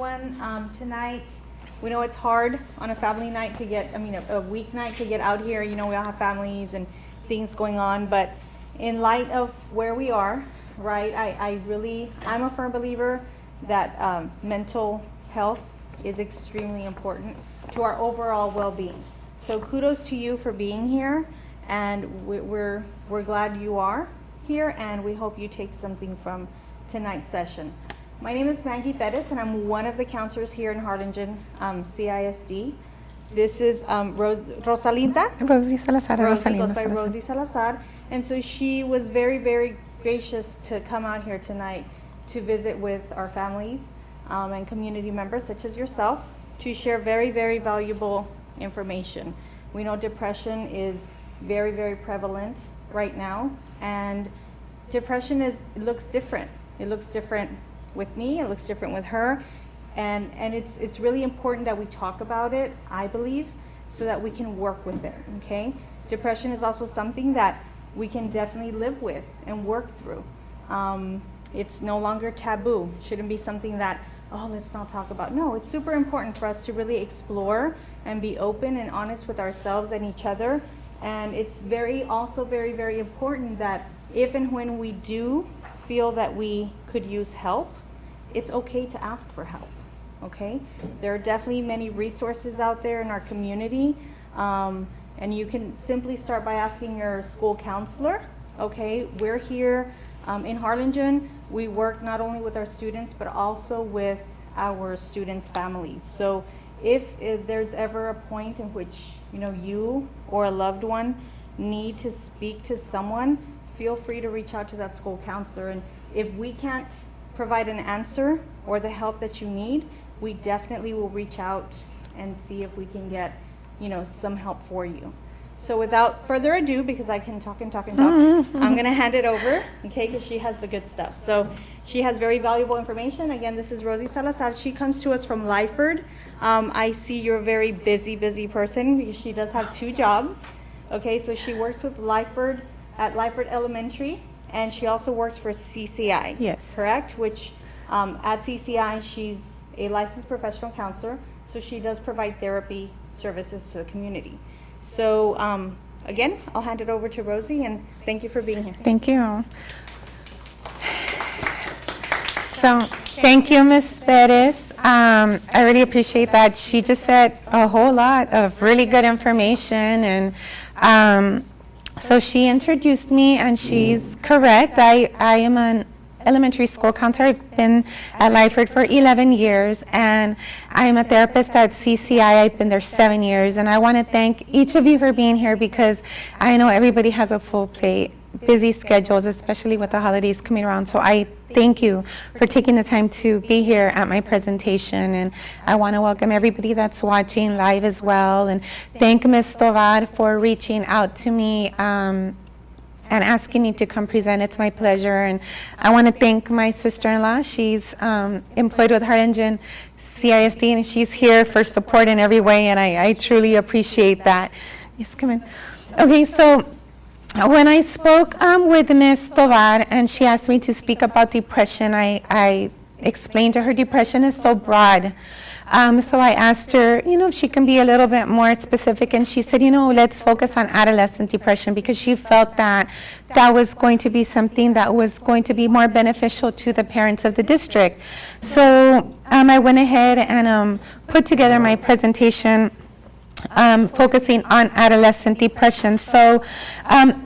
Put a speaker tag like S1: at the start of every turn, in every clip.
S1: everyone. Tonight, we know it's hard on a family night to get, a weeknight to get out here. You know, we all have families and things going on, but in light of where we are, right, I'm a firm believer that mental health is extremely important to our overall well-being. So kudos to you for being here, and we're glad you are here, and we hope you take something from tonight's session. My name is Maggie Perez, and I'm one of the counselors here in Harlingen CISD. This is Rosalinda.
S2: Rosie Salazar.
S1: Rosie goes by Rosie Salazar. And so she was very, very gracious to come out here tonight to visit with our families and community members such as yourself to share very, very valuable information. We know depression is very, very prevalent right now, and depression looks different. It looks different with me, it looks different with her, and it's really important that we talk about it, I believe, so that we can work with it, okay? Depression is also something that we can definitely live with and work through. It's no longer taboo. It shouldn't be something that, oh, let's not talk about. No, it's super important for us to really explore and be open and honest with ourselves and each other. And it's also very, very important that if and when we do feel that we could use help, it's okay to ask for help, okay? There are definitely many resources out there in our community, and you can simply start by asking your school counselor, okay? We're here in Harlingen. We work not only with our students, but also with our students' families. So if there's ever a point in which, you know, you or a loved one need to speak to someone, feel free to reach out to that school counselor. And if we can't provide an answer or the help that you need, we definitely will reach out and see if we can get, you know, some help for you. So without further ado, because I can talk and talk and talk, I'm going to hand it over, okay, because she has the good stuff. So she has very valuable information. Again, this is Rosie Salazar. She comes to us from Lyford. I see you're a very busy person because she does have 2 jobs. Okay, so she works with Lyford at Lyford Elementary, and she also works for CCI.
S2: Yes.
S1: Correct? Which at CCI, she's a licensed professional counselor, so she does provide therapy services to the community. So again, I'll hand it over to Rosie, and thank you for being here.
S2: Thank you. So, thank you, Ms. Perez. I really appreciate that. She just said a whole lot of really good information, and so she introduced me, and she's correct. I am an elementary school counselor. I've been at Lyford for 11 years, and I'm a therapist at CCI. I've been there 7 years, and I want to thank each of you for being here because I know everybody has a full plate, busy schedules, especially with the holidays coming around. So I thank you for taking the time to be here at my presentation, and I want to welcome everybody that's watching live as well, and thank Ms. Tovar for reaching out to me and asking me to come present. It's my pleasure. And I want to thank my sister-in-law. She's employed with Harlingen CISD, and she's here for support in every way, and I truly appreciate that. Yes, come in. Okay, so when I spoke with Ms. Tovar, and she asked me to speak about depression, I explained to her depression is so broad. So I asked her, you know, if she can be a little bit more specific, and she said, you know, let's focus on adolescent depression because she felt that that was going to be something that was going to be more beneficial to the parents of the district. So I went ahead and put together my presentation focusing on adolescent depression. So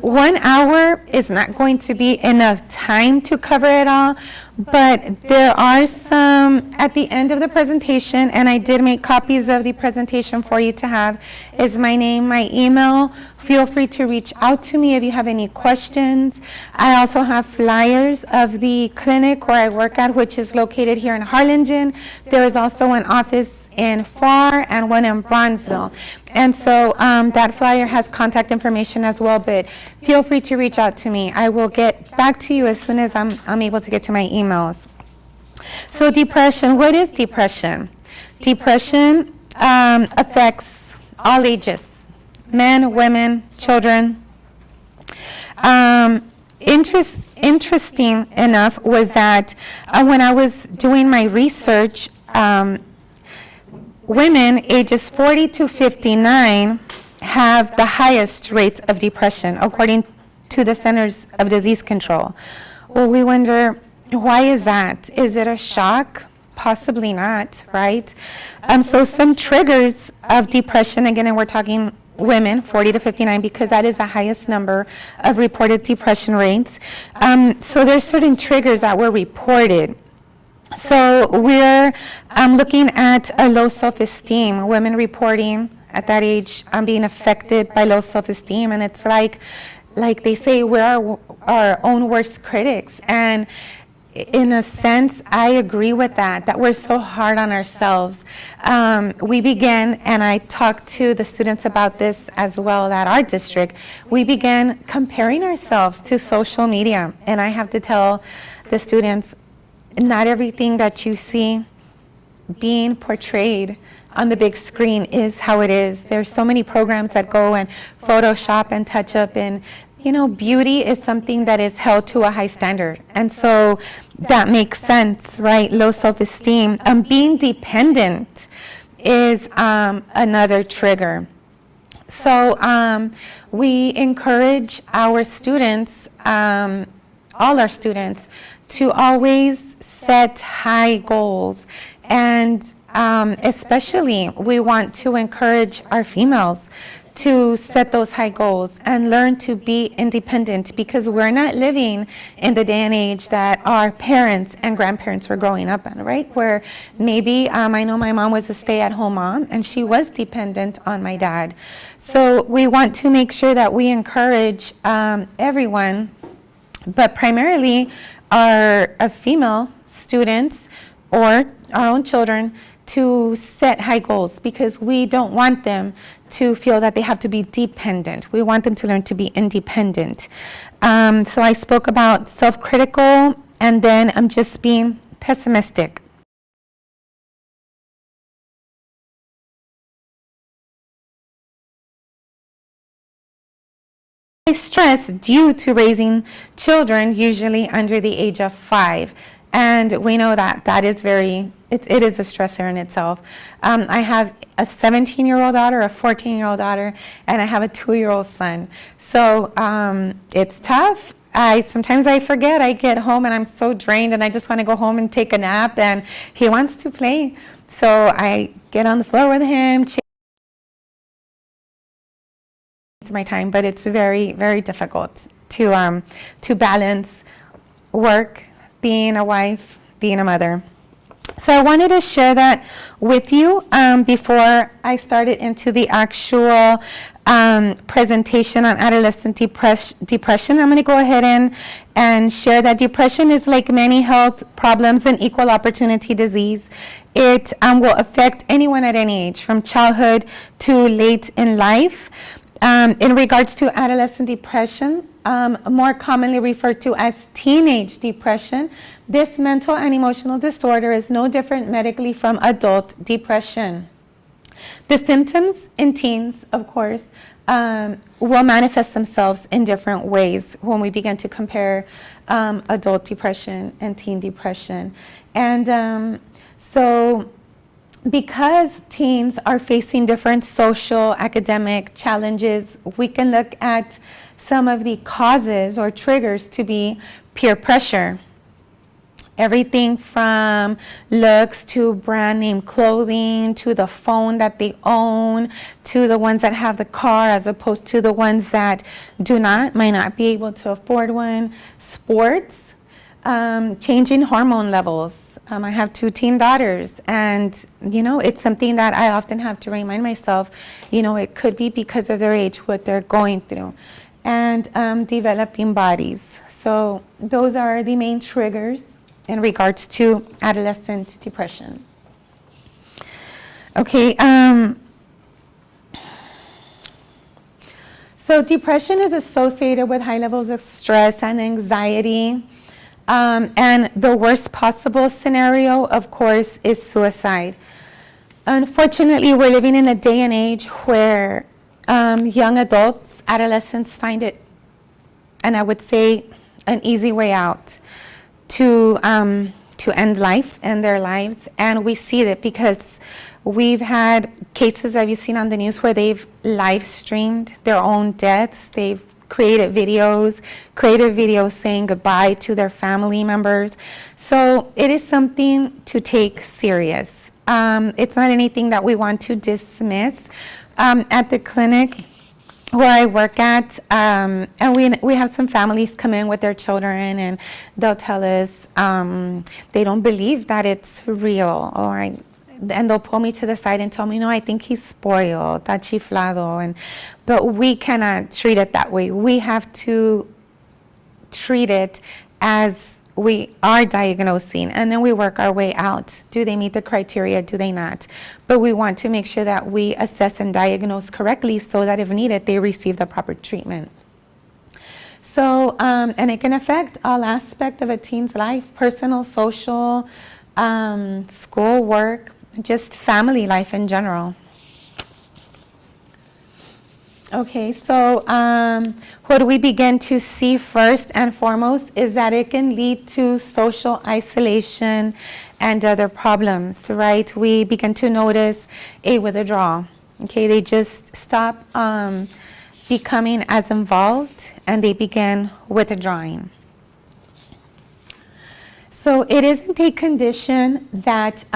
S2: 1 hour is not going to be enough time to cover it all, but there are some at the end of the presentation, and I did make copies of the presentation for you to have, is my name, my email. Feel free to reach out to me if you have any questions. I also have flyers of the clinic where I work at, which is located here in Harlingen. There is also an office in Pharr and one in Bronzeville. And so that flyer has contact information as well, but feel free to reach out to me. I will get back to you as soon as I'm able to get to my emails. So depression, what is depression? Depression affects all ages, men, women, children. Interesting enough was that when I was doing my research, women ages 40 to 59 have the highest rates of depression, according to the Centers of Disease Control. Well, we wonder, why is that? Is it a shock? Possibly not, right? So some triggers of depression, again, and we're talking women, 40 to 59, because that is the highest number of reported depression rates. So there's certain triggers that were reported. So we're looking at a low self-esteem, women reporting at that age being affected by low self-esteem, and it's like they say, we're our own worst critics. And in a sense, I agree with that we're so hard on ourselves. We began, and I talked to the students about this as well at our district, we began comparing ourselves to social media. And I have to tell the students, not everything that you see being portrayed on the big screen is how it is. There's so many programs that go and Photoshop and touch up, and beauty is something that is held to a high standard. And so that makes sense, right? Low self-esteem. Being dependent is another trigger. So we encourage our students, all our students, to always set high goals. And especially, we want to encourage our females to set those high goals and learn to be independent, because we're not living in the day and age that our parents and grandparents were growing up in, right? Where maybe, I know my mom was a stay-at-home mom, and she was dependent on my dad. So we want to make sure that we encourage everyone, but primarily our female students or our own children, to set high goals, because we don't want them to feel that they have to be dependent. We want them to learn to be independent. So I spoke about self-critical, and then I'm just being pessimistic. Stress due to raising children, usually under the age of 5. And we know that that is it is a stressor in itself. I have a 17-year-old daughter, a 14-year-old daughter, and I have a 2-year-old son. So it's tough. Sometimes I forget. I get home and I'm so drained, and I just want to go home and take a nap, and he wants to play. So I get on the floor with him, my time, but it's very, very difficult to balance work, being a wife, being a mother. So I wanted to share that with you before I started into the actual presentation on adolescent depression. I'm going to go ahead and share that depression is like many health problems an equal opportunity disease. It will affect anyone at any age, from childhood to late in life. In regards to adolescent depression, more commonly referred to as teenage depression, this mental and emotional disorder is no different medically from adult depression. The symptoms in teens, of course, will manifest themselves in different ways when we begin to compare adult depression and teen depression. And so because teens are facing different social, academic challenges, we can look at some of the causes or triggers to be peer pressure. Everything from looks to brand name clothing, to the phone that they own, to the ones that have the car as opposed to the ones that might not be able to afford one. Sports, changing hormone levels. I have 2 teen daughters, and it's something that I often have to remind myself, it could be because of their age, what they're going through, and developing bodies. So those are the main triggers in regards to adolescent depression. Okay, so depression is associated with high levels of stress and anxiety. And the worst possible scenario, of course, is suicide. Unfortunately, we're living in a day and age where young adults, adolescents find it, and I would say an easy way out to to end life in their lives. And we see that because we've had cases, have you seen on the news, where they've live streamed their own deaths. They've created videos saying goodbye to their family members. So it is something to take serious. It's not anything that we want to dismiss. At the clinic where I work at, and we have some families come in with their children, and they'll tell us they don't believe that it's real, and they'll pull me to the side and tell me, no, I think he's spoiled, está chiflado, but we cannot treat it that way. We have to treat it as we are diagnosing, and then we work our way out. Do they meet the criteria? Do they not? But we want to make sure that we assess and diagnose correctly so that if needed, they receive the proper treatment. So, and it can affect all aspects of a teen's life: personal, social, school, work, just family life in general. Okay, so what we begin to see first and foremost is that it can lead to social isolation and other problems, right? We begin to notice a withdrawal. Okay, they just stop becoming as involved, and they begin withdrawing. So it isn't a condition that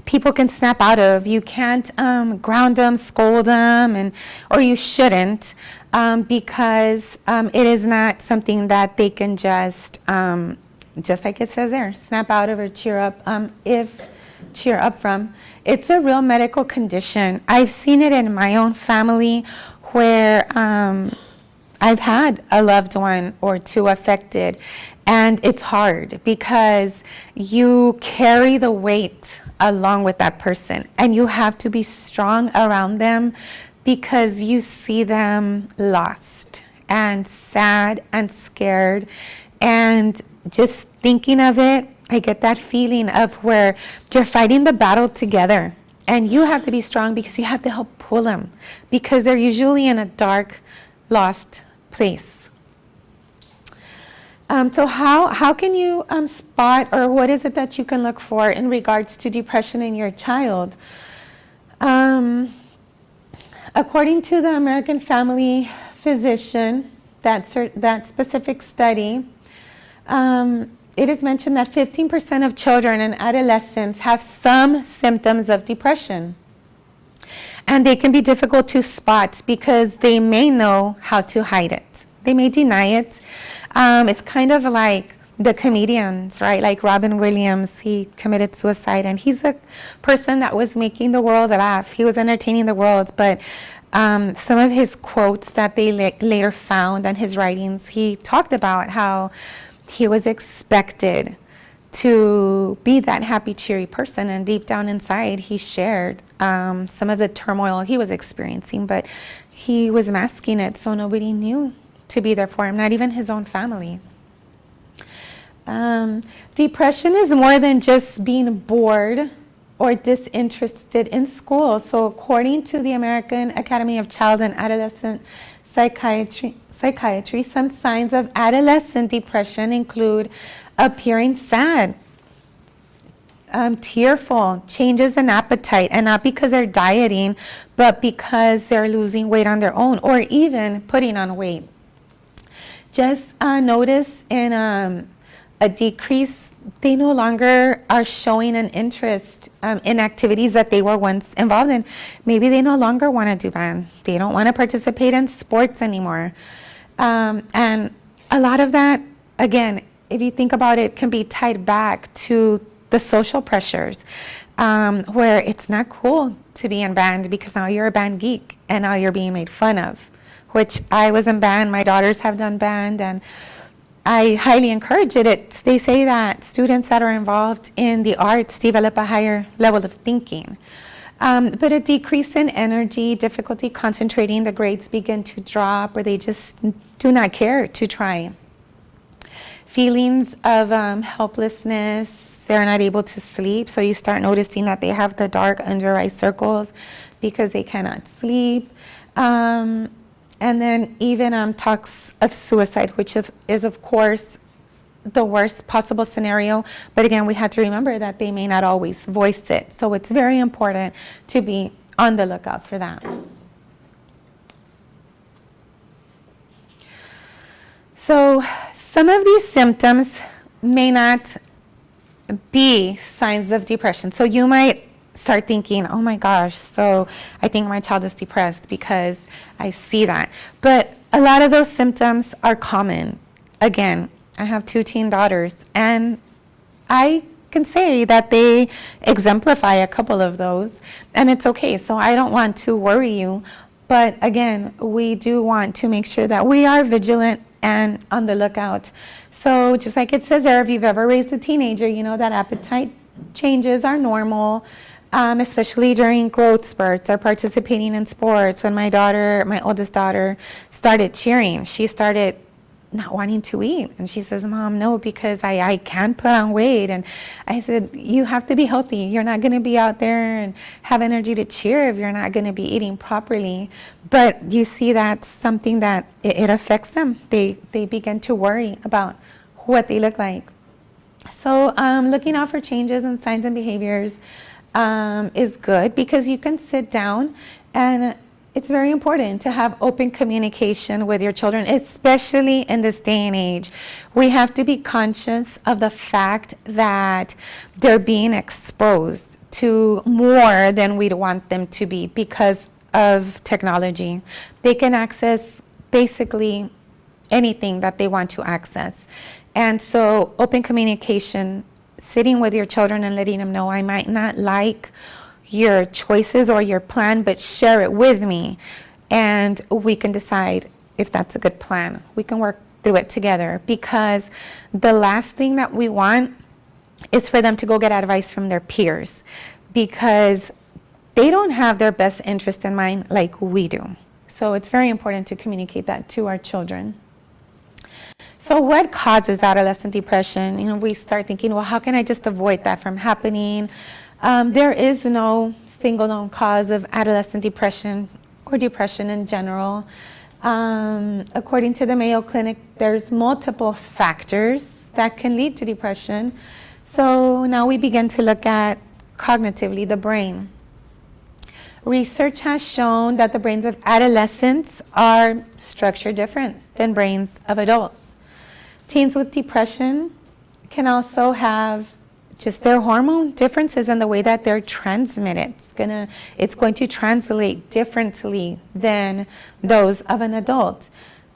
S2: people can snap out of. You can't ground them, scold them, or you shouldn't, because it is not something that they can just like it says there, snap out of or cheer up from. It's a real medical condition. I've seen it in my own family where I've had a loved one or two affected, and it's hard because you carry the weight along with that person, and you have to be strong around them because you see them lost and sad and scared. And just thinking of it, I get that feeling of where you're fighting the battle together, and you have to be strong because you have to help pull them, because they're usually in a dark, lost place. So how can you spot, or what is it that you can look for in regards to depression in your child? According to the American Family Physician, that specific study, it is mentioned that 15% of children and adolescents have some symptoms of depression. And they can be difficult to spot because they may know how to hide it. They may deny it. It's kind of like the comedians, right? Like Robin Williams, he committed suicide, and he's a person that was making the world laugh. He was entertaining the world, but some of his quotes that they later found and his writings, he talked about how he was expected to be that happy, cheery person, and deep down inside, he shared some of the turmoil he was experiencing, but he was masking it so nobody knew to be there for him, not even his own family. Depression is more than just being bored or disinterested in school. So according to the American Academy of Child and Adolescent Psychiatry, some signs of adolescent depression include appearing sad, tearful, changes in appetite, and not because they're dieting, but because they're losing weight on their own, or even putting on weight. Just notice in a decrease, they no longer are showing an interest in activities that they were once involved in. Maybe they no longer want to do band. They don't want to participate in sports anymore. And a lot of that, again, if you think about it, can be tied back to the social pressures, where it's not cool to be in band because now you're a band geek and now you're being made fun of, which I was in band, my daughters have done band, and I highly encourage it. They say that students that are involved in the arts develop a higher level of thinking. But a decrease in energy, difficulty concentrating, the grades begin to drop, or they just do not care to try. Feelings of helplessness, they're not able to sleep, so you start noticing that they have the dark under eye circles because they cannot sleep. And then even talks of suicide, which is of course the worst possible scenario. But again, we have to remember that they may not always voice it. So it's very important to be on the lookout for that. So some of these symptoms may not be signs of depression. So you might start thinking, oh my gosh, so I think my child is depressed because I see that. But a lot of those symptoms are common. Again, I have 2 teen daughters, and I can say that they exemplify a couple of those, and it's okay. So I don't want to worry you. But again, we do want to make sure that we are vigilant and on the lookout. So just like it says there, if you've ever raised a teenager, you know that appetite changes are normal, especially during growth spurts or participating in sports. When my oldest daughter, started cheering, she started not wanting to eat. And she says, Mom, no, because I can't put on weight. And I said, you have to be healthy. You're not going to be out there and have energy to cheer if you're not going to be eating properly. But you see that's something that it affects them. They begin to worry about what they look like. So looking out for changes in signs and behaviors is good, because you can sit down, and it's very important to have open communication with your children, especially in this day and age. We have to be conscious of the fact that they're being exposed to more than we'd want them to be because of technology. They can access basically anything that they want to access. And so open communication, sitting with your children and letting them know, I might not like your choices or your plan, but share it with me, and we can decide if that's a good plan. We can work through it together, because the last thing that we want is for them to go get advice from their peers, because they don't have their best interest in mind like we do. So it's very important to communicate that to our children. So what causes adolescent depression? You know, we start thinking, well, how can I just avoid that from happening? There is no single known cause of adolescent depression or depression in general. According to the Mayo Clinic, there's multiple factors that can lead to depression. So now we begin to look at cognitively the brain. Research has shown that the brains of adolescents are structured different than brains of adults. Teens with depression can also have just their hormone differences in the way that they're transmitted. It's going to translate differently than those of an adult.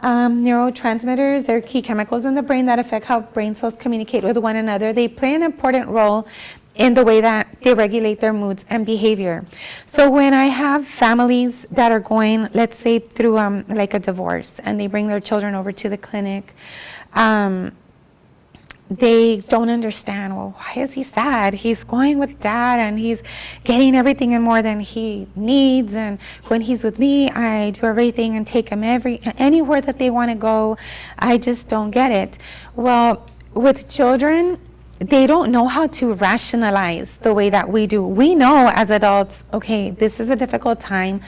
S2: Neurotransmitters are key chemicals in the brain that affect how brain cells communicate with one another. They play an important role in the way that they regulate their moods and behavior. So when I have families that are going, let's say, through like a divorce, and they bring their children over to the clinic, they don't understand, well, why is he sad? He's going with dad and he's getting everything and more than he needs. And when he's with me, I do everything and take him anywhere that they want to go. I just don't get it. Well, with children, they don't know how to rationalize the way that we do. We know as adults, okay, this is a difficult time.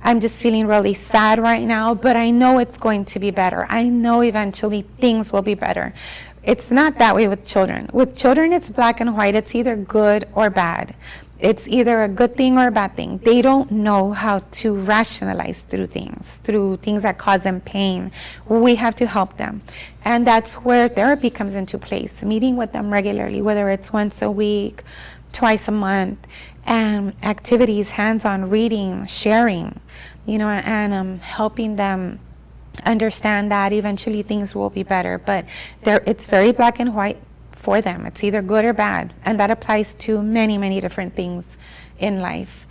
S2: I'm just feeling really sad right now, but I know it's going to be better. I know eventually things will be better. It's not that way with children. With children, it's black and white. It's either good or bad. It's either a good thing or a bad thing. They don't know how to rationalize through things that cause them pain. We have to help them. And that's where therapy comes into place, meeting with them regularly, whether it's once a week, twice a month, and activities, hands-on reading, sharing, and helping them understand that eventually things will be better. But it's very black and white for them. It's either good or bad, and that applies to many, many different things in life.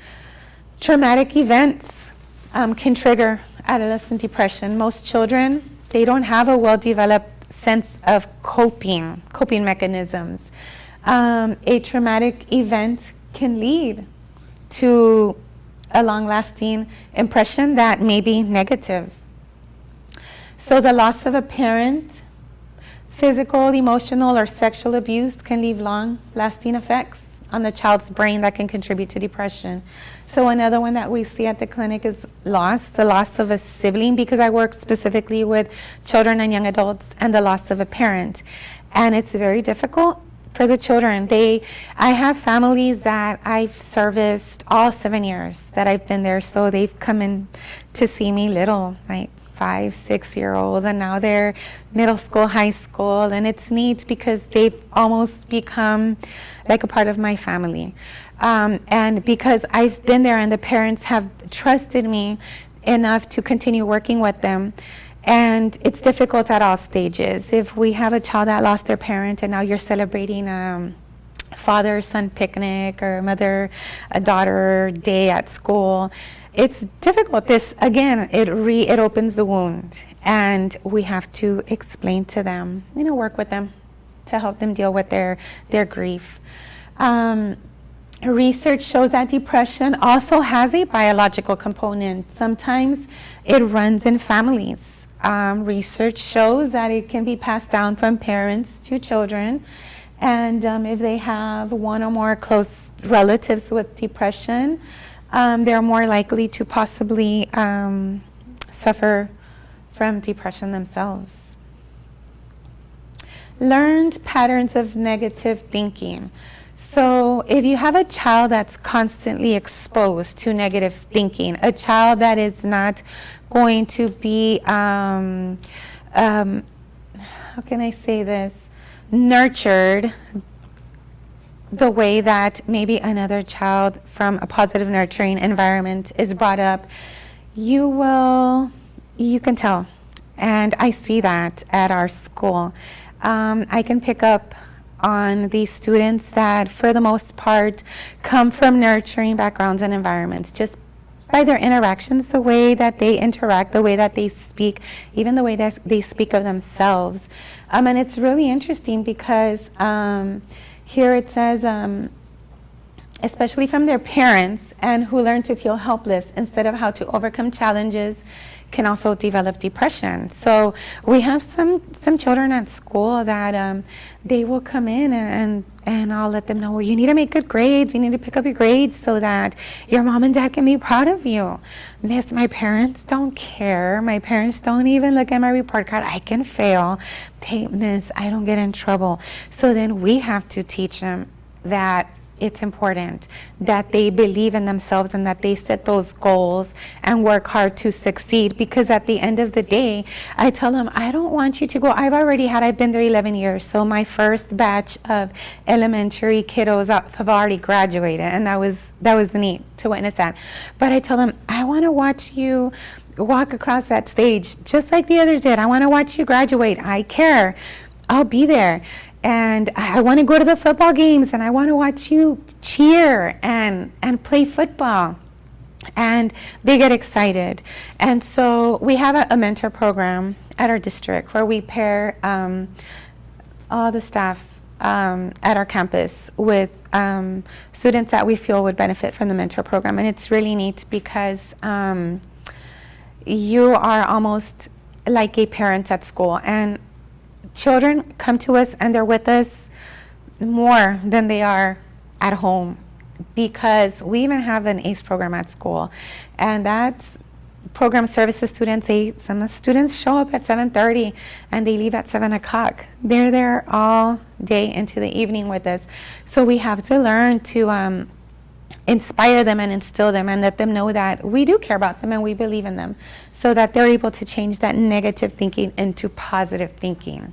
S2: Traumatic events can trigger adolescent depression. Most children, they don't have a well-developed sense of coping mechanisms. A traumatic event can lead to a long-lasting impression that may be negative. So the loss of a parent, physical, emotional, or sexual abuse can leave long-lasting effects on the child's brain that can contribute to depression. So another one that we see at the clinic is the loss of a sibling, because I work specifically with children and young adults, and the loss of a parent. and it's very difficult for the children. I have families that I've serviced all 7 years that I've been there, so they've come in to see me little, like 5, 6-year-olds, and now they're middle school, high school, and it's neat because they've almost become like a part of my family. And because I've been there and the parents have trusted me enough to continue working with them. And it's difficult at all stages. If we have a child that lost their parent and now you're celebrating father-son picnic or mother-daughter day at school, it's difficult. This, again, it opens the wound. And we have to explain to them, work with them to help them deal with their grief. Research shows that depression also has a biological component. Sometimes it runs in families. Research shows that it can be passed down from parents to children. And if they have one or more close relatives with depression, they're more likely to possibly suffer from depression themselves. Learned patterns of negative thinking. So if you have a child that's constantly exposed to negative thinking, a child that is not going to be, how can I say this, nurtured the way that maybe another child from a positive nurturing environment is brought up, you can tell. And I see that at our school. I can pick up on these students that, for the most part, come from nurturing backgrounds and environments, just by their interactions, the way that they interact, the way that they speak, even the way that they speak of themselves. And it's really interesting because here it says, especially from their parents, and who learn to feel helpless instead of how to overcome challenges, can also develop depression. So we have some children at school that they will come in and I'll let them know, well, you need to make good grades, you need to pick up your grades so that your mom and dad can be proud of you. Miss, my parents don't care. My parents don't even look at my report card. I can fail. Hey, miss, I don't get in trouble. So then we have to teach them that it's important that they believe in themselves and that they set those goals and work hard to succeed, because at the end of the day, I tell them, I don't want you to go. I've been there 11 years, so my first batch of elementary kiddos have already graduated, and that was neat to witness that. But I tell them, I want to watch you walk across that stage just like the others did. I want to watch you graduate. I care. I'll be there. And I want to go to the football games, and I want to watch you cheer and play football. And they get excited. And so we have a mentor program at our district where we pair all the staff at our campus with students that we feel would benefit from the mentor program. And it's really neat because you are almost like a parent at school. And children come to us and they're with us more than they are at home, because we even have an ACE program at school, and that's program services students. Some students show up at 7:30 and they leave at 7 o'clock. They're there all day into the evening with us. So we have to learn to inspire them and instill them and let them know that we do care about them and we believe in them, so that they're able to change that negative thinking into positive thinking.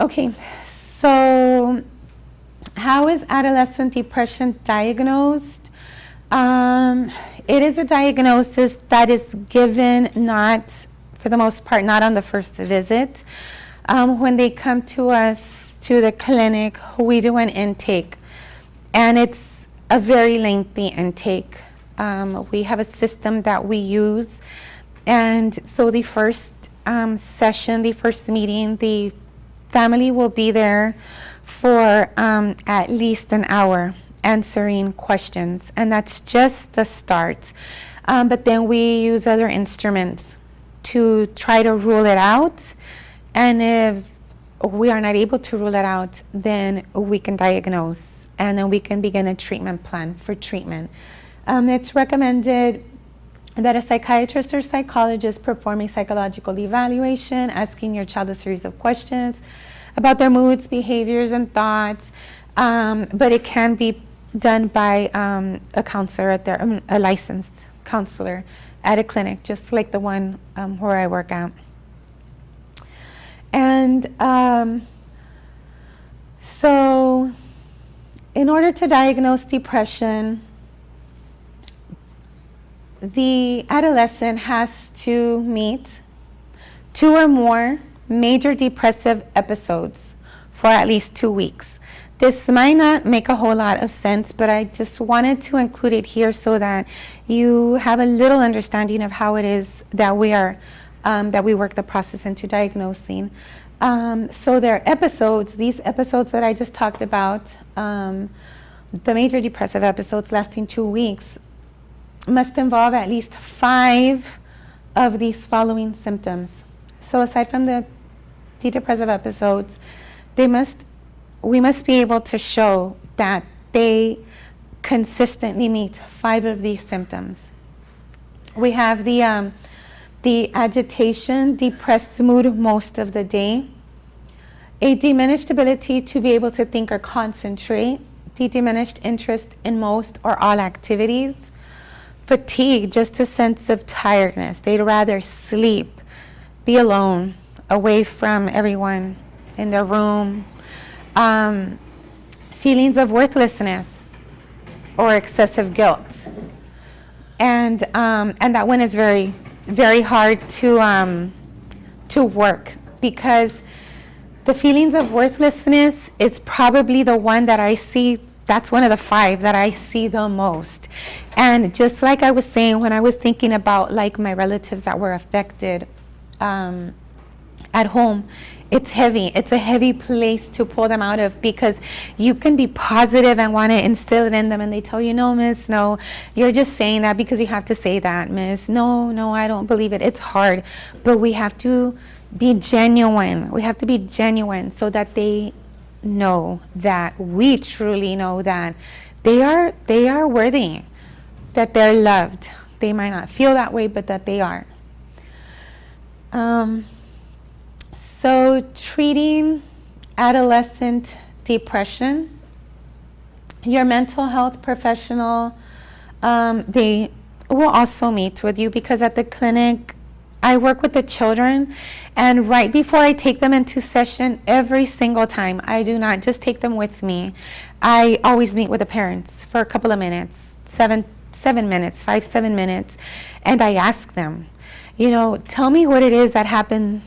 S2: Okay, so how is adolescent depression diagnosed? It is a diagnosis that is given not, for the most part, not on the first visit. When they come to us to the clinic, we do an intake, and it's a very lengthy intake. We have a system that we use, and so the first session, the first meeting, the family will be there for at least an hour answering questions, and that's just the start. But then we use other instruments to try to rule it out, and if we are not able to rule it out, then we can diagnose, and then we can begin a treatment plan for treatment. It's recommended that a psychiatrist or psychologist perform a psychological evaluation, asking your child a series of questions about their moods, behaviors, and thoughts. But it can be done by a counselor a licensed counselor at a clinic, just like the one where I work at. And so in order to diagnose depression, the adolescent has to meet 2 or more major depressive episodes for at least 2 weeks. This might not make a whole lot of sense, but I just wanted to include it here so that you have a little understanding of how it is that we work the process into diagnosing. So there are episodes, these episodes that I just talked about, the major depressive episodes lasting 2 weeks, must involve at least 5 of these following symptoms. So aside from the depressive episodes, we must be able to show that they consistently meet 5 of these symptoms. We have the agitation, depressed mood most of the day, a diminished ability to be able to think or concentrate, the diminished interest in most or all activities, fatigue, just a sense of tiredness. They'd rather sleep, be alone, away from everyone in their room. Feelings of worthlessness or excessive guilt. And that one is very, very hard to work, because the feelings of worthlessness is probably the one that I see. That's one of the 5 that I see the most. And just like I was saying, when I was thinking about like my relatives that were affected at home, it's heavy. It's a heavy place to pull them out of, because you can be positive and want to instill it in them, and they tell you, no, miss, no, you're just saying that because you have to say that, miss. No, I don't believe it. It's hard. But we have to be genuine. We have to be genuine so that they know that we truly know that they are worthy, that they're loved. They might not feel that way, but that they are. So treating adolescent depression, your mental health professional, they will also meet with you, because at the clinic I work with the children, and right before I take them into session, every single time, I do not just take them with me. I always meet with the parents for a couple of minutes, 7 minutes, 5-7 minutes, and I ask them, tell me what it is that happened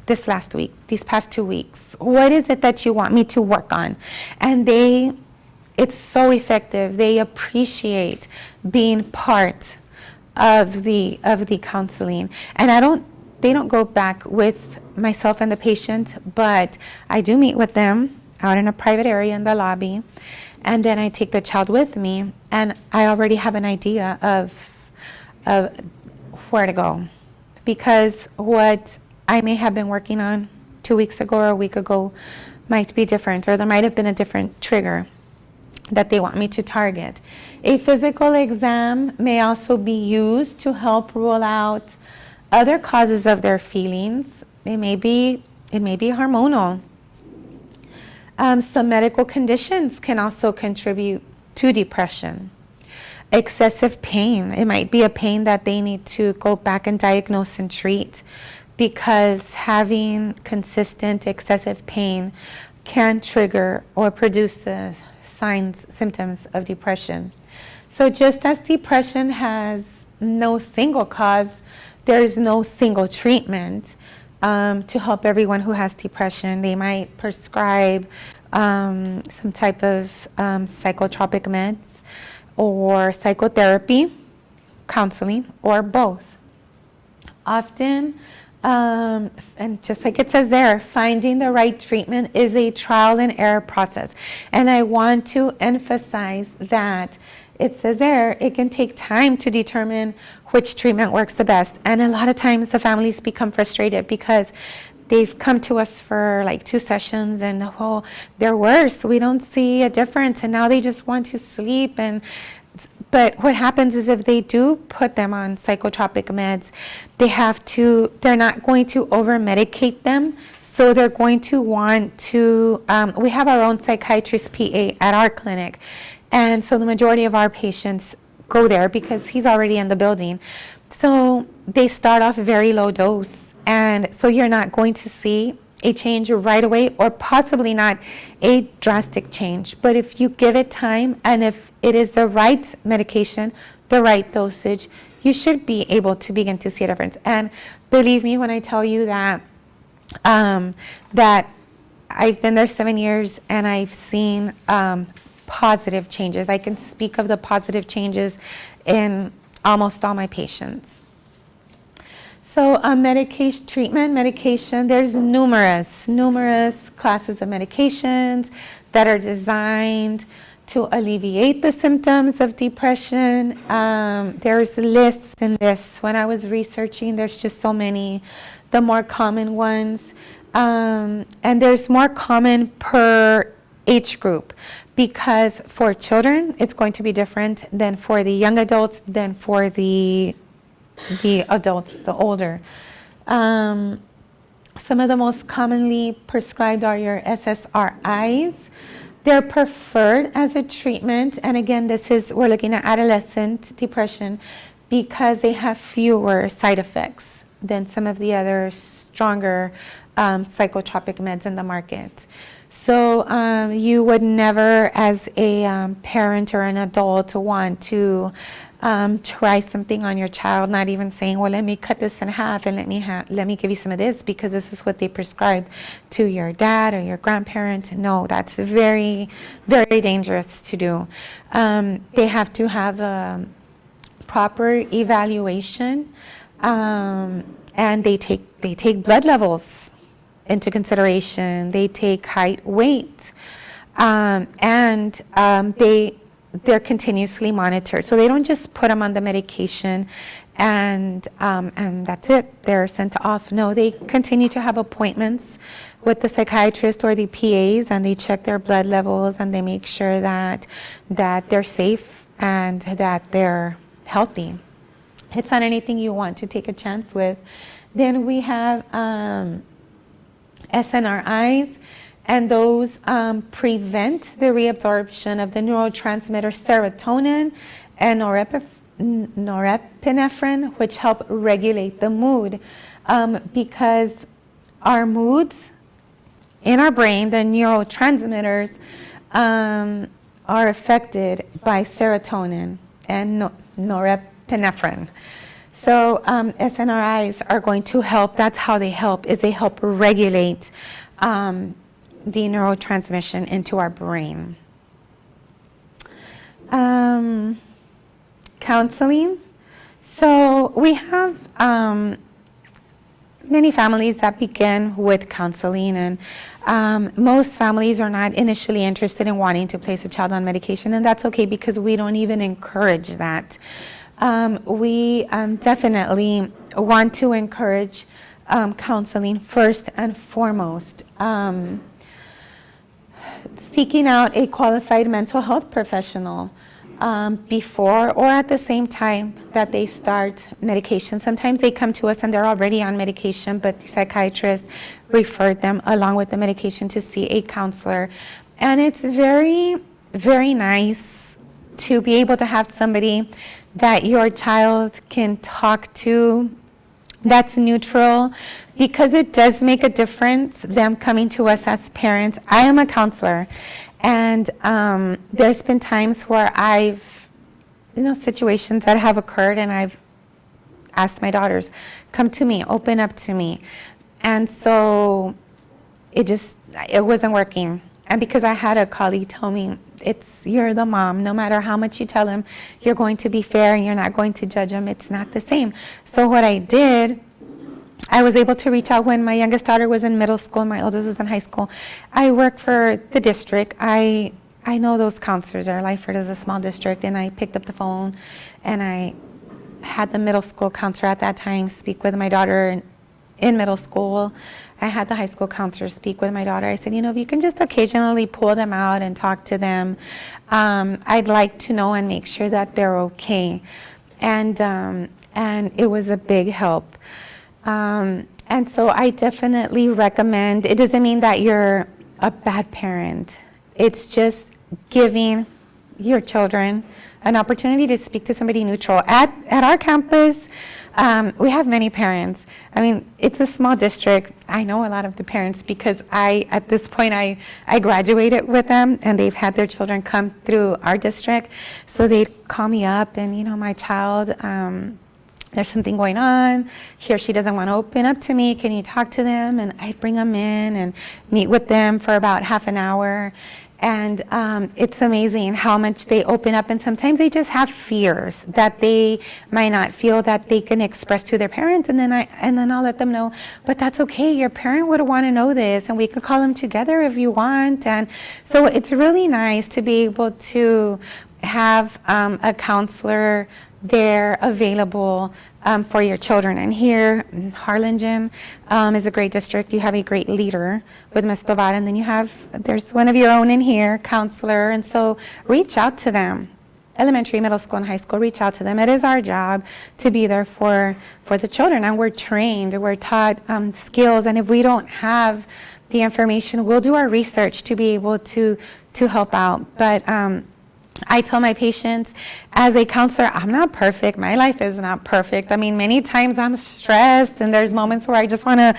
S2: this last week, these past 2 weeks. What is it that you want me to work on? And it's so effective. They appreciate being part of the counseling. And they don't go back with myself and the patient, but I do meet with them out in a private area in the lobby. And then I take the child with me, and I already have an idea of where to go. Because what I may have been working on 2 weeks ago or a week ago might be different, or there might have been a different trigger that they want me to target. A physical exam may also be used to help rule out other causes of their feelings. It may be hormonal. Some medical conditions can also contribute to depression. Excessive pain. It might be a pain that they need to go back and diagnose and treat, because having consistent excessive pain can trigger or produce the symptoms of depression. So just as depression has no single cause, there is no single treatment to help everyone who has depression. They might prescribe some type of psychotropic meds or psychotherapy, counseling, or both. Often, and just like it says there, finding the right treatment is a trial and error process. And I want to emphasize that it says there, it can take time to determine which treatment works the best. And a lot of times the families become frustrated because they've come to us for like 2 sessions and they're worse. We don't see a difference. And now they just want to sleep. But what happens is if they do put them on psychotropic meds, they're not going to over-medicate them So they're going to want to, we have our own psychiatrist PA at our clinic. And so the majority of our patients go there because he's already in the building. So they start off very low dose. And so you're not going to see a change right away, or possibly not a drastic change. But if you give it time, and if it is the right medication, the right dosage, you should be able to begin to see a difference. And believe me when I tell you that that I've been there 7 years and I've seen positive changes. I can speak of the positive changes in almost all my patients. So medication, there's numerous classes of medications that are designed to alleviate the symptoms of depression. There's lists in this. When I was researching, there's just so many, the more common ones. And there's more common per age group, because for children, it's going to be different than for the young adults, than for the adults, the older. Some of the most commonly prescribed are your SSRIs. They're preferred as a treatment, and again, we're looking at adolescent depression because they have fewer side effects than some of the other stronger psychotropic meds in the market. So you would never, as a parent or an adult, want to try something on your child, not even saying, well, let me cut this in half and let me give you some of this because this is what they prescribed to your dad or your grandparent. No, that's very, very dangerous to do. They have to have a proper evaluation, and they take blood levels into consideration. They take height, weight, and they're continuously monitored. So they don't just put them on the medication and that's it. They're sent off. No, they continue to have appointments with the psychiatrist or the PAs, and they check their blood levels and they make sure that they're safe and that they're healthy. It's not anything you want to take a chance with. Then we have SNRIs. And those prevent the reabsorption of the neurotransmitter serotonin and norepinephrine, which help regulate the mood. Because our moods in our brain, the neurotransmitters, are affected by serotonin and norepinephrine. So SNRIs are going to help. That's how they help, is they help regulate the neurotransmission into our brain. Counseling. So we have many families that begin with counseling, and most families are not initially interested in wanting to place a child on medication, and that's okay because we don't even encourage that. We definitely want to encourage counseling first and foremost. Seeking out a qualified mental health professional before or at the same time that they start medication. Sometimes they come to us and they're already on medication, but the psychiatrist referred them along with the medication to see a counselor. And it's very, very nice to be able to have somebody that your child can talk to that's neutral, because it does make a difference, them coming to us as parents. I am a counselor, and there's been times where situations that have occurred, and I've asked my daughters, come to me, open up to me. And so it wasn't working. And because I had a colleague tell me, you're the mom, no matter how much you tell him, you're going to be fair and you're not going to judge him. It's not the same. So what I did, I was able to reach out when my youngest daughter was in middle school and my oldest was in high school. I work for the district. I know those counselors there. Lyford is a small district, and I picked up the phone and I had the middle school counselor at that time speak with my daughter in middle school. I had the high school counselor speak with my daughter. I said, if you can just occasionally pull them out and talk to them, I'd like to know and make sure that they're okay. And it was a big help. And so I definitely recommend, it doesn't mean that you're a bad parent. It's just giving your children an opportunity to speak to somebody neutral. At our campus, we have many parents. I mean, it's a small district. I know a lot of the parents because at this point, I graduated with them, and they've had their children come through our district. So they'd call me up and, my child, there's something going on. He or she doesn't want to open up to me. Can you talk to them? And I'd bring them in and meet with them for about half an hour. And it's amazing how much they open up. And sometimes they just have fears that they might not feel that they can express to their parents. And then I'll let them know, but that's okay. Your parent would want to know this, and we could call them together if you want. And so it's really nice to be able to have a counselor there available for your children. And here, Harlingen is a great district. You have a great leader with Ms. Tovar, and then there's one of your own in here, counselor, and so reach out to them. Elementary, middle school, and high school, reach out to them. It is our job to be there for the children, and we're trained, we're taught skills, and if we don't have the information, we'll do our research to be able to help out. But I tell my patients, as a counselor, I'm not perfect. My life is not perfect. I mean, many times I'm stressed, and there's moments where I just want to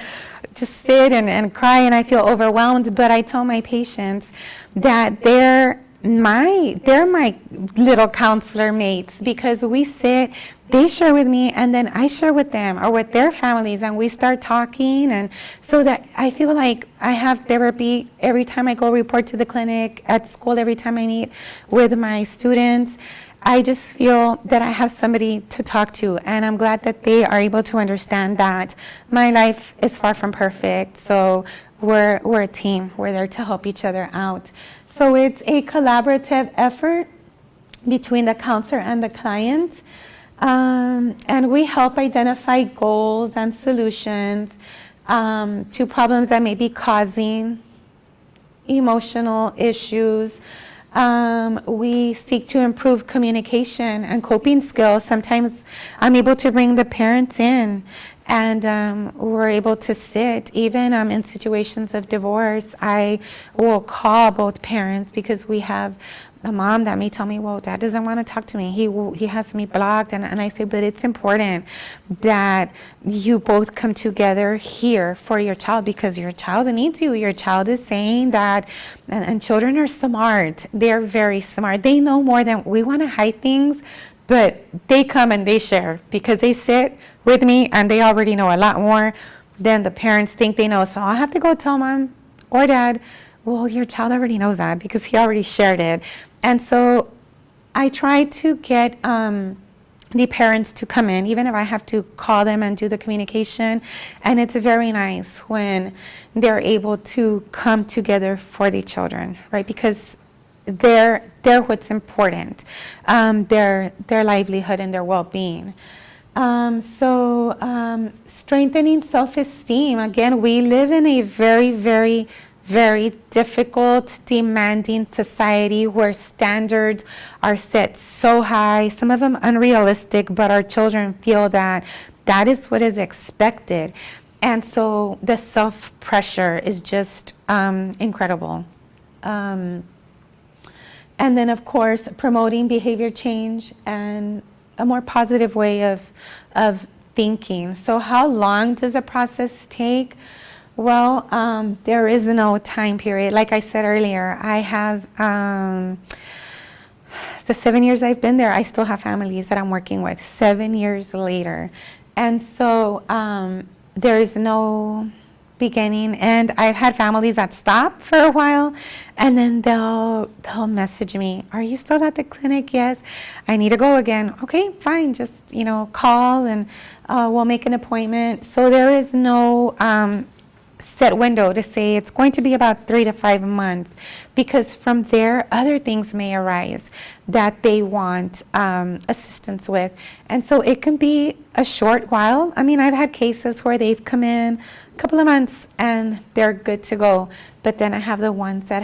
S2: just sit and cry, and I feel overwhelmed. But I tell my patients that they're my little counselor mates, because we sit, they share with me, and then I share with them or with their families, and we start talking. And so that I feel like I have therapy every time I go report to the clinic, at school, every time I meet with my students. I just feel that I have somebody to talk to, and I'm glad that they are able to understand that my life is far from perfect. So we're a team. We're there to help each other out. So it's a collaborative effort between the counselor and the client. And we help identify goals and solutions to problems that may be causing emotional issues. We seek to improve communication and coping skills. Sometimes I'm able to bring the parents in, and we're able to sit. Even in situations of divorce, I will call both parents, because we have a mom that may tell me, well, dad doesn't want to talk to me. He has me blocked. And I say, but it's important that you both come together here for your child, because your child needs you. Your child is saying that, and children are smart. They're very smart. They know more than we want to hide things, but they come and they share, because they sit with me and they already know a lot more than the parents think they know. So I'll have to go tell mom or dad, well, your child already knows that because he already shared it. And so I try to get the parents to come in, even if I have to call them and do the communication. And it's very nice when they're able to come together for the children, right? Because they're what's important, their livelihood and their well-being. Strengthening self-esteem. Again, we live in a very, very, very difficult, demanding society where standards are set so high, some of them unrealistic, but our children feel that is what is expected. And so the self-pressure is just incredible. And then, of course, promoting behavior change and a more positive way of thinking. So how long does a process take? Well, there is no time period. Like I said earlier, I have the 7 years I've been there, I still have families that I'm working with 7 years later. And so there is no beginning. And I've had families that stop for a while, and then they'll message me, are you still at the clinic? Yes. I need to go again. Okay, fine. Just, call and we'll make an appointment. So there is no set window to say it's going to be about 3 to 5 months, because from there other things may arise that they want assistance with. And so it can be a short while. I mean, I've had cases where they've come in a couple of months and they're good to go, but then I have the ones that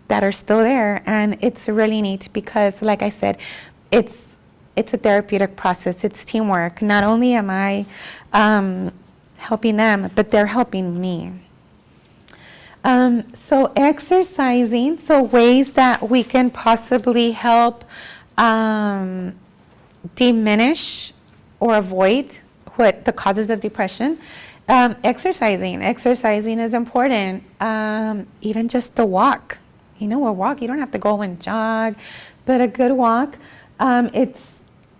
S2: are still there. And it's really neat because, like I said, it's a therapeutic process. It's teamwork. Not only am I helping them, but they're helping me. So exercising, so ways that we can possibly help diminish or avoid what the causes of depression. Exercising is important. Even just a walk, a walk. You don't have to go and jog, but a good walk.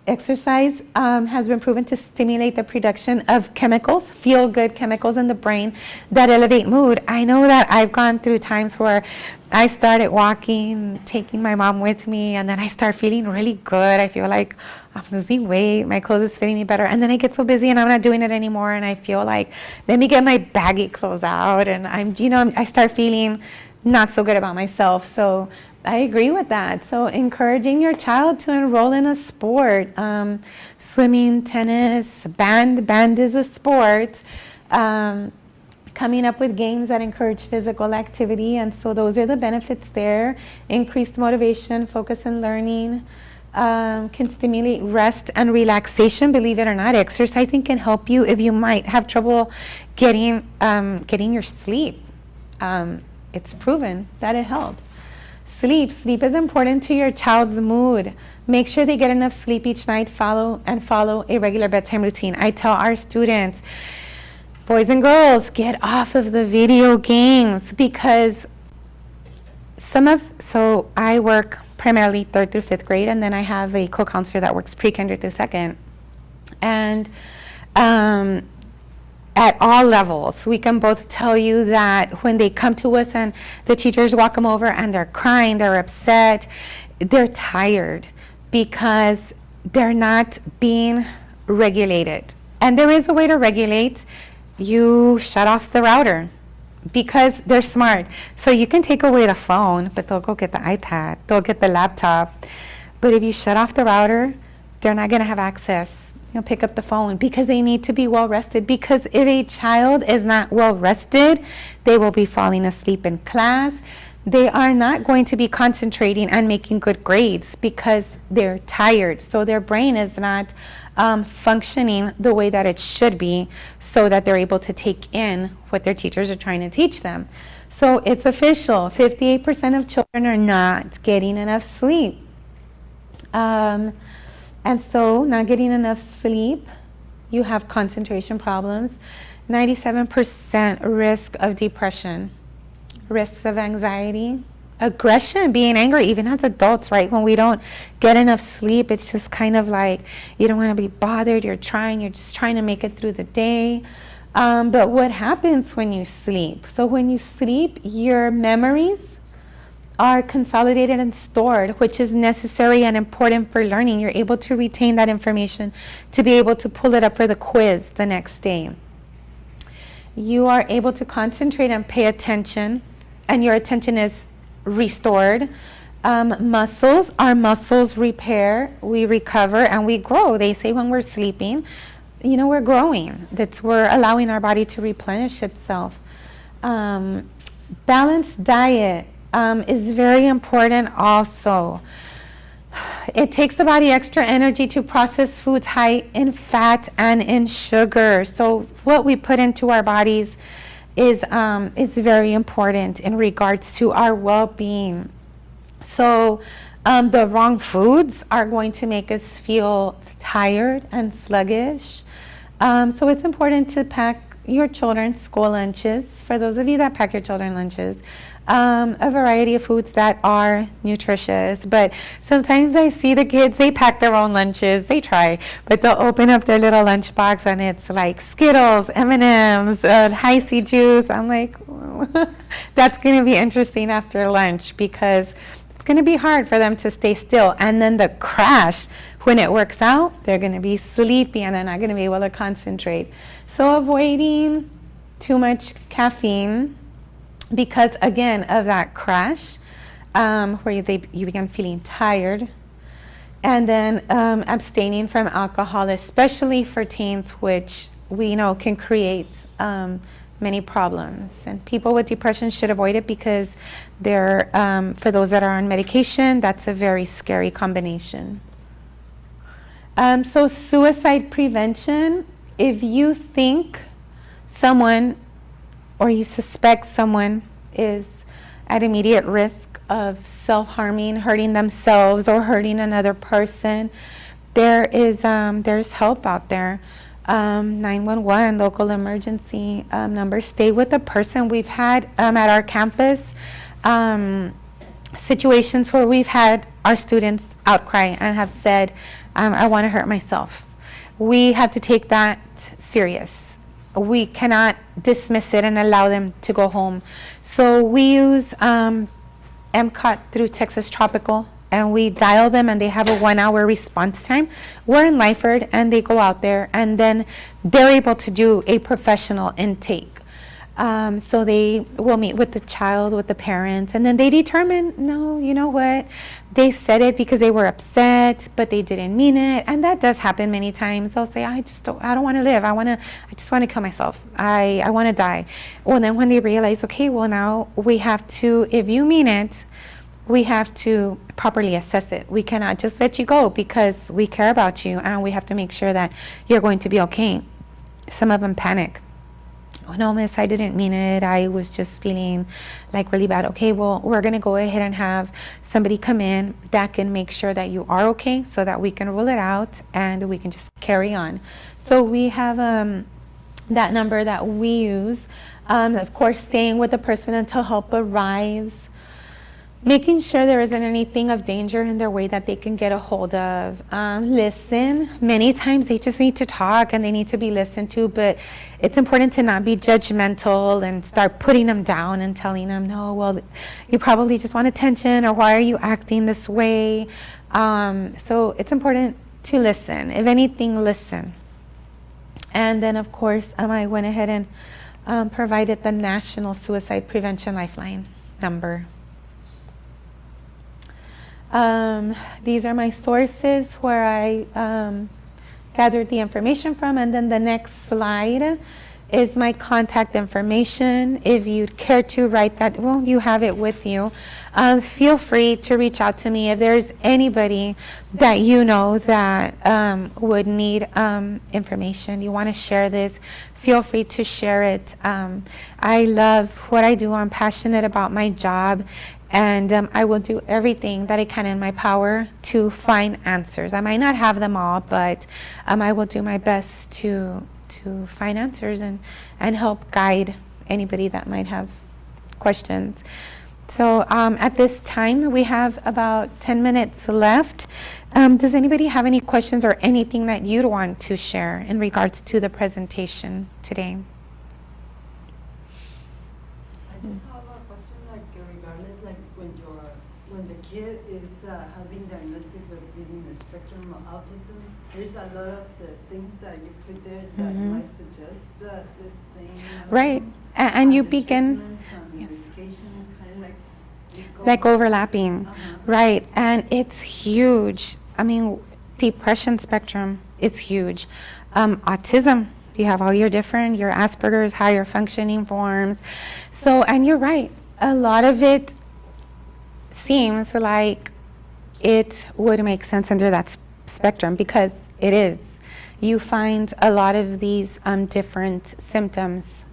S2: Exercise has been proven to stimulate the production of chemicals, feel-good chemicals in the brain that elevate mood. I know that I've gone through times where I started walking, taking my mom with me, and then I start feeling really good. I feel like I'm losing weight, my clothes is fitting me better, and then I get so busy and I'm not doing it anymore, and I feel like, let me get my baggy clothes out, and I start feeling not so good about myself. So I agree with that. So encouraging your child to enroll in a sport, swimming, tennis, band is a sport. Coming up with games that encourage physical activity, and so those are the benefits there. Increased motivation, focus and learning, can stimulate rest and relaxation. Believe it or not, exercising can help you if you might have trouble getting your sleep. It's proven that it helps. Sleep is important to your child's mood. Make sure they get enough sleep each night. Follow a regular bedtime routine. I tell our students, boys and girls, get off of the video games, because so I work primarily 3rd through 5th grade, and then I have a co-counselor that works pre-kinder through 2nd. And at all levels, we can both tell you that when they come to us and the teachers walk them over and they're crying, they're upset, they're tired because they're not being regulated. And there is a way to regulate. You shut off the router because they're smart. So you can take away the phone, but they'll go get the iPad, they'll get the laptop. But if you shut off the router, they're not going to have access. Pick up the phone because they need to be well rested. Because if a child is not well rested, they will be falling asleep in class. They are not going to be concentrating and making good grades because they're tired. So their brain is not functioning the way that it should be, so that they're able to take in what their teachers are trying to teach them. So it's official. 58% of children are not getting enough sleep. And so not getting enough sleep, you have concentration problems, 97% risk of depression, risks of anxiety, aggression, being angry, even as adults, right? When we don't get enough sleep, it's just kind of like you don't want to be bothered, you're just trying to make it through the day. But what happens when you sleep? So when you sleep, your memories are consolidated and stored, which is necessary and important for learning. You're able to retain that information to be able to pull it up for the quiz the next day. You are able to concentrate and pay attention, and your attention is restored. Our muscles repair, we recover, and we grow. They say when we're sleeping, we're growing. We're allowing our body to replenish itself. Balanced diet is very important also. It takes the body extra energy to process foods high in fat and in sugar. So what we put into our bodies is very important in regards to our well-being. So the wrong foods are going to make us feel tired and sluggish. So it's important to pack your children's school lunches. For those of you that pack your children's lunches, a variety of foods that are nutritious. But sometimes I see the kids, they pack their own lunches, they try, but they'll open up their little lunchbox and it's like Skittles, M&Ms, Hi-C juice. I'm like, that's going to be interesting after lunch, because it's going to be hard for them to stay still. And then the crash, when it works out, they're going to be sleepy and they're not going to be able to concentrate. So avoiding too much caffeine, because again of that crash, where you begin feeling tired, and then abstaining from alcohol, especially for teens, which we know can create many problems. And people with depression should avoid it because they're, for those that are on medication, that's a very scary combination. So suicide prevention, if you think someone or you suspect someone is at immediate risk of self-harming, hurting themselves or hurting another person, there's help out there. 911, local emergency number. Stay with the person. We've had at our campus situations where we've had our students outcry and have said, I want to hurt myself. We have to take that serious. We cannot dismiss it and allow them to go home. So we use MCOT through Texas Tropical, and we dial them, and they have a 1-hour response time. We're in Lyford, and they go out there, and then they're able to do a professional intake. So they will meet with the child, with the parents, and then they determine, no, you know what, they said it because they were upset, but they didn't mean it. And that does happen many times. They'll say, I don't want to live. I just want to kill myself. I want to die. Well, then when they realize, okay, well, now we have to, if you mean it, we have to properly assess it. We cannot just let you go because we care about you, and we have to make sure that you're going to be okay. Some of them panic. Oh, no, miss, I didn't mean it. I was just feeling like really bad. Okay, well, we're going to go ahead and have somebody come in that can make sure that you are okay so that we can rule it out and we can just carry on. So we have that number that we use. Of course, staying with the person until help arrives. Making sure there isn't anything of danger in their way that they can get a hold of. Listen. Many times they just need to talk and they need to be listened to, but it's important to not be judgmental and start putting them down and telling them, no, well, you probably just want attention, or why are you acting this way? So it's important to listen. If anything, listen. And then, of course, I went ahead and provided the National Suicide Prevention Lifeline number. These are my sources where I gathered the information from, and then the next slide is my contact information. If you'd care to write that, well, you have it with you. Feel free to reach out to me if there's anybody that you know that would need information. You want to share this, feel free to share it. I love what I do. I'm passionate about my job. And I will do everything that I can in my power to find answers. I might not have them all, but I will do my best to find answers and help guide anybody that might have questions. So at this time, we have about 10 minutes left. Does anybody have any questions or anything that you'd want to share in regards to the presentation today?
S3: When the kid is having diagnostic with being the spectrum of autism, there's a lot of the things that you put there that might suggest the same.
S2: Right, and you begin.
S3: Yes. Medication is kind of
S2: like overlapping, right? And it's huge. I mean, depression spectrum is huge. Autism. You have all your Asperger's, higher functioning forms. So, and you're right. A lot of it seems like it would make sense under that spectrum because it is. You find a lot of these different symptoms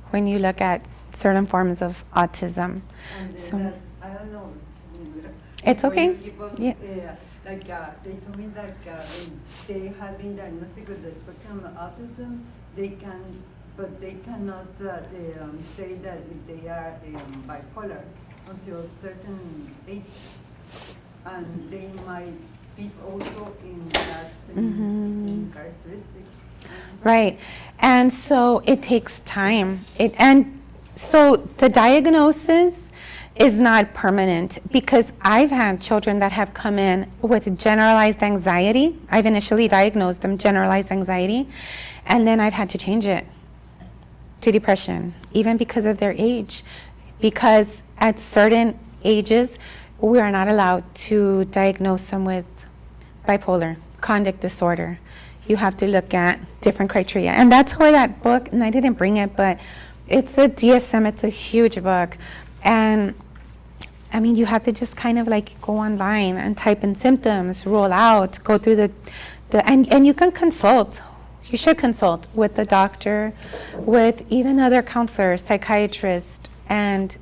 S2: when you look at certain forms of autism.
S3: And
S2: so
S3: I don't know.
S2: It's okay.
S3: Yeah. They told me that when they have been diagnosed with the spectrum of autism, they cannot say that if they are bipolar until a certain age, and they might fit also in that same characteristics.
S2: Right, and so it takes time. And so the diagnosis is not permanent because I've had children that have come in with generalized anxiety. I've initially diagnosed them generalized anxiety, and then I've had to change it to depression, even because of their age. Because at certain ages, we are not allowed to diagnose them with bipolar, conduct disorder. You have to look at different criteria. And that's where that book, and I didn't bring it, but it's a DSM, it's a huge book. And I mean, you have to just kind of like go online and type in symptoms, roll out, go through and you can consult you should consult with the doctor, with even other counselors, psychiatrists, and,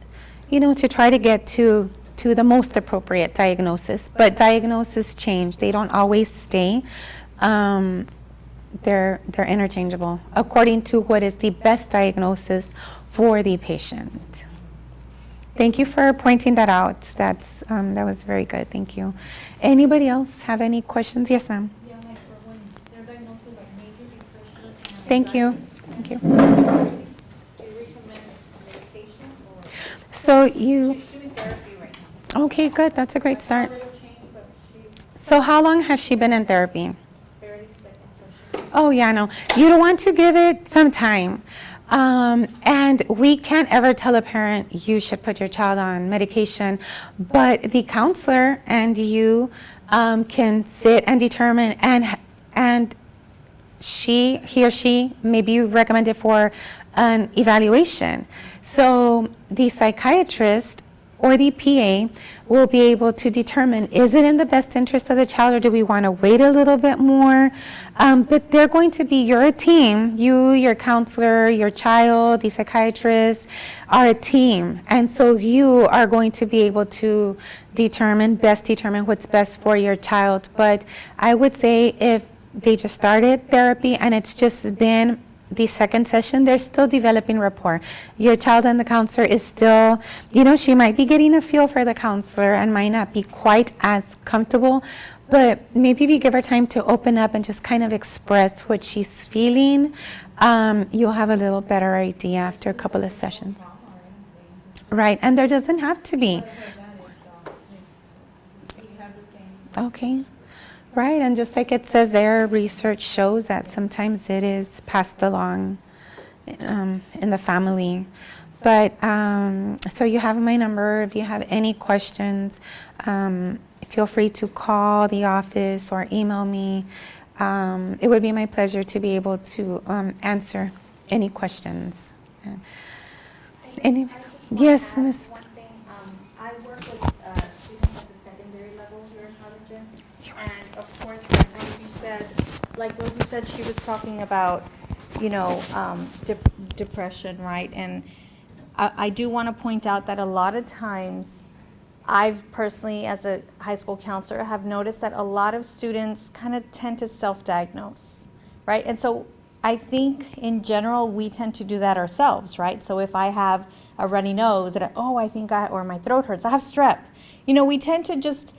S2: to try to get to the most appropriate diagnosis. But diagnoses change. They don't always stay. They're interchangeable according to what is the best diagnosis for the patient. Thank you for pointing that out. That was very good. Thank you. Anybody else have any questions? Yes, ma'am.
S4: Yeah, like for when they're diagnosed with like major depression and
S2: Thank you.
S4: anxiety,
S2: Thank you.
S4: do you recommend medication or?
S2: So you,
S4: She's doing therapy right now.
S2: okay, good. That's a great
S4: A
S2: start.
S4: little change, but she
S2: So how long has she been in therapy?
S4: barely second session.
S2: Oh, yeah, no. You don't want to give it some time. And we can't ever tell a parent you should put your child on medication, but the counselor and you can sit and determine, and he or she may be recommended for an evaluation. So the psychiatrist or the PA will be able to determine, is it in the best interest of the child, or do we want to wait a little bit more? But they're going to be your team. You, your counselor, your child, the psychiatrist are a team. And so you are going to be able to determine what's best for your child. But I would say if they just started therapy and it's just been the second session, they're still developing rapport. Your child and the counselor is still, she might be getting a feel for the counselor and might not be quite as comfortable, but maybe if you give her time to open up and just kind of express what she's feeling, you'll have a little better idea after a couple of sessions. Right, and there doesn't have to be. Okay. Right, and just like it says there, research shows that sometimes it is passed along in the family. But so you have my number. If you have any questions, feel free to call the office or email me. It would be my pleasure to be able to answer any questions. Yes, Ms.
S1: One thing, I work with students at the secondary level here in Harlingen. And of course, like Rosie said, she was talking about, depression, right? And I do want to point out that a lot of times, I've personally, as a high school counselor, have noticed that a lot of students kind of tend to self-diagnose, right? And so I think in general, we tend to do that ourselves, right? So if I have a runny nose and or my throat hurts, I have strep. We tend to just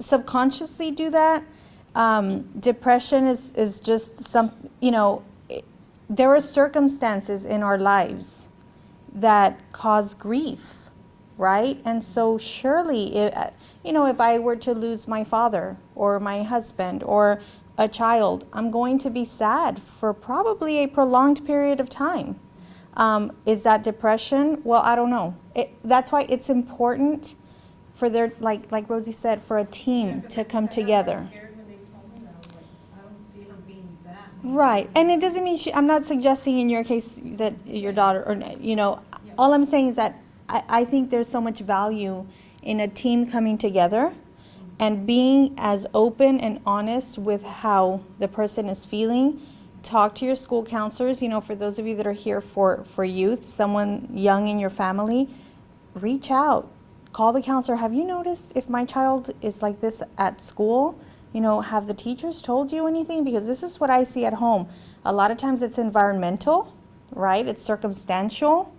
S1: subconsciously do that. Depression is just there are circumstances in our lives that cause grief, right? And so surely, if I were to lose my father or my husband or a child, I'm going to be sad for probably a prolonged period of time. Is that depression? Well, I don't know. That's why it's important for like Rosie said, for a team to come together. Right, and it doesn't mean I'm not suggesting in your case that your daughter, or all I'm saying is that I think there's so much value in a team coming together and being as open and honest with how the person is feeling. Talk to your school counselors. For those of you that are here for youth, someone young in your family, reach out. Call the counselor. Have you noticed if my child is like this at school? Have the teachers told you anything? Because this is what I see at home. A lot of times it's environmental, right? It's circumstantial.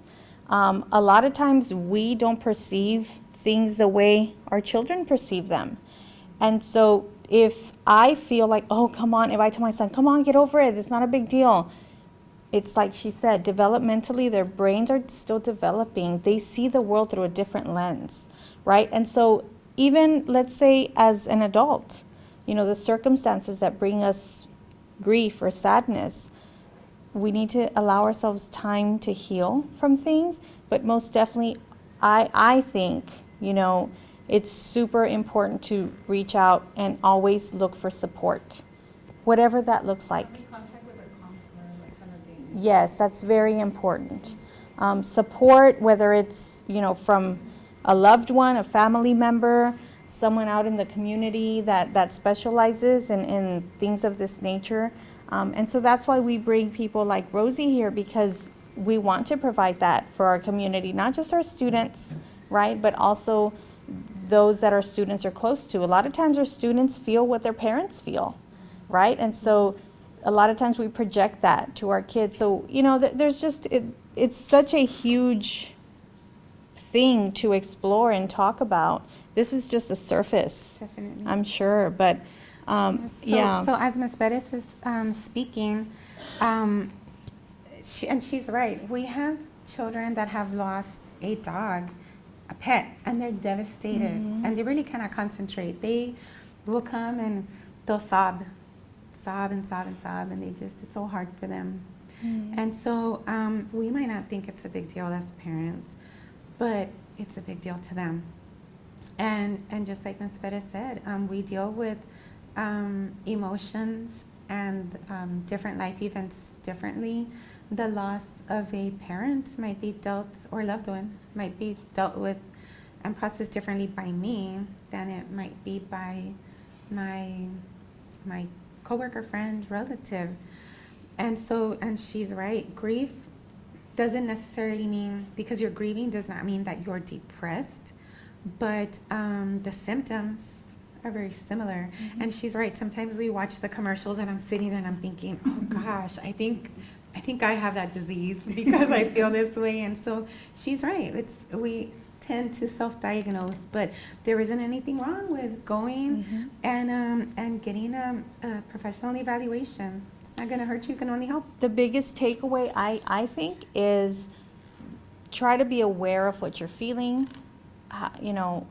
S1: A lot of times we don't perceive things the way our children perceive them. And so if I feel like, oh, come on, if I tell my son, come on, get over it, it's not a big deal. It's like she said, developmentally, their brains are still developing. They see the world through a different lens, right? And so even, let's say, as an adult, the circumstances that bring us grief or sadness, we need to allow ourselves time to heal from things. But most definitely, I think, it's super important to reach out and always look for support, whatever that looks like. Yes, that's very important. Support, whether it's, from a loved one, a family member, someone out in the community that specializes in things of this nature. And so that's why we bring people like Rosie here, because we want to provide that for our community, not just our students, right, but also those that our students are close to. A lot of times our students feel what their parents feel, right? And so a lot of times we project that to our kids. So, you know, there's just, it's such a huge thing to explore and talk about. This is just the surface,
S2: Definitely.
S1: I'm sure, but yeah.
S2: So as Ms. Bettis is speaking, and she's right. We have children that have lost a dog, a pet, and they're devastated, and they really cannot concentrate. They will come and they'll sob and sob and sob, and it's so hard for them. And so we might not think it's a big deal as parents, but it's a big deal to them. And just like Ms. Bettis said, we deal with emotions and different life events differently. The loss of a parent might be dealt, or loved one, might be dealt with and processed differently by me than it might be by my coworker, friend, relative. And she's right, grief doesn't necessarily mean, because you're grieving does not mean that you're depressed, but the symptoms are very similar. And she's right, sometimes we watch the commercials and I'm sitting there and I'm thinking, oh gosh, I think I have that disease because I feel this way. And so she's right, we tend to self-diagnose, but there isn't anything wrong with going and getting a professional evaluation. It's not going to hurt you, it can only help.
S1: The biggest takeaway, I think, is try to be aware of what you're feeling. You know,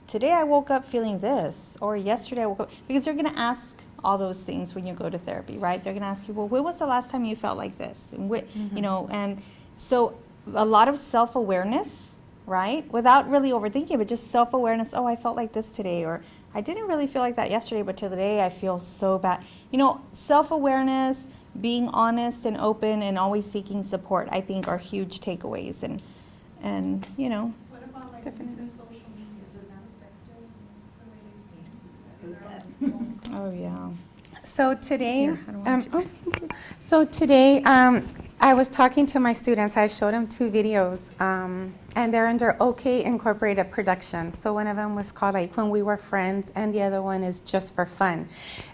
S1: today I woke up feeling this, or yesterday I woke up, because they're going to ask all those things when you go to therapy, right? They're going to ask you, well, when was the last time you felt like this? And you know, and so a lot of self-awareness, right? Without really overthinking, but just self-awareness. Oh, I felt like this today, or I didn't really feel like that yesterday, but today I feel so bad. You know, self-awareness, being honest and open, and always seeking support, I think, are huge takeaways. And you know.
S4: What about like using social media? Does that affect the way they think?
S1: Oh yeah.
S2: So today,
S1: Here, I don't want
S2: I was talking to my students. I showed them 2 videos, and they're under OK Incorporated Productions. So one of them was called like When We Were Friends, and the other one is Just for Fun,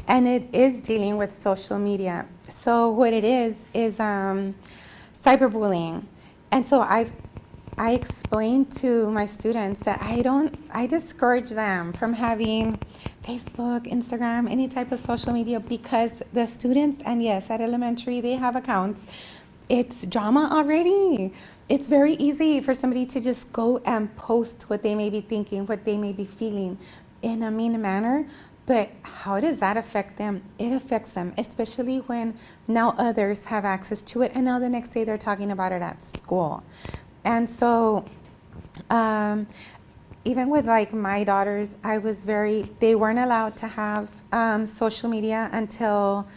S2: and it is dealing with social media. So what it is cyberbullying, and so I explained to my students that I discourage them from having Facebook, Instagram, any type of social media, because the students, and yes, at elementary, they have accounts. It's drama already. It's very easy for somebody to just go and post what they may be thinking, what they may be feeling in a mean manner. But how does that affect them? It affects them, especially when now others have access to it, and now the next day they're talking about it at school. And so even with like my daughters, they weren't allowed to have social media until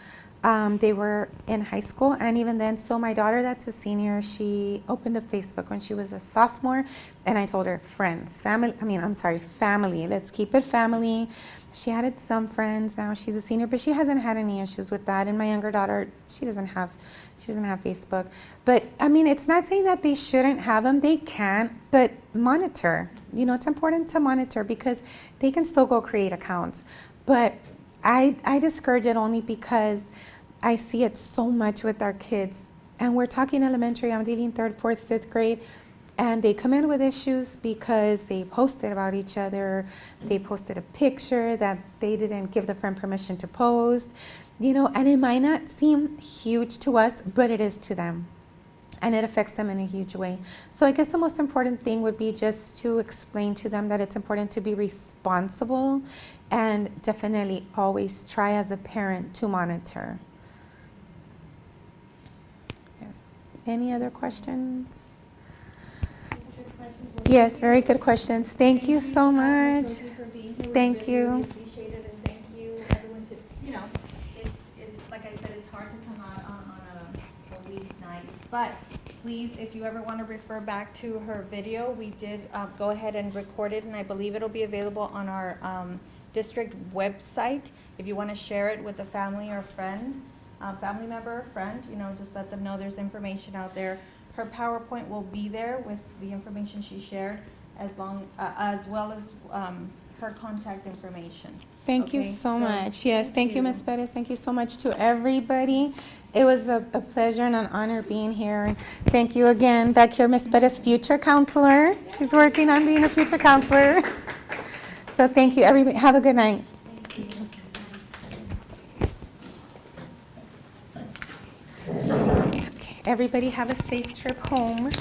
S2: they were in high school. And even then, so my daughter that's a senior, she opened up Facebook when she was a sophomore, and I told her family, let's keep it family. She added some friends, now she's a senior, but she hasn't had any issues with that. And my younger daughter, she doesn't have Facebook. But I mean, it's not saying that they shouldn't have them, they can, but monitor. You know, it's important to monitor, because they can still go create accounts. But I discourage it only because I see it so much with our kids. And we're talking elementary, I'm dealing 3rd, 4th, 5th grade. And they come in with issues because they posted about each other. They posted a picture that they didn't give the friend permission to post. You know, and it might not seem huge to us, but it is to them. And it affects them in a huge way. So I guess the most important thing would be just to explain to them that it's important to be responsible, and definitely always try as a parent to monitor. Yes. Any other questions? Yes, very good questions. Thank you so much. Thank you.
S1: Appreciate it, and thank you, everyone. You know, it's like I said, it's hard to come out on a weeknight tonight. But please, if you ever want to refer back to her video, we did go ahead and record it, and I believe it'll be available on our district website. If you want to share it with a family or friend, family member or friend, just let them know there's information out there. Her PowerPoint will be there with the information she shared, as well as her contact information.
S2: Thank you
S1: Okay,
S2: so much. Yes, thank you, Ms. Perez. Thank you so much to everybody. It was a pleasure and an honor being here. And thank you again. Back here, Ms. Perez, future counselor. She's working on being a future counselor. So thank you, everybody. Have a good night. Okay, everybody have a safe trip home.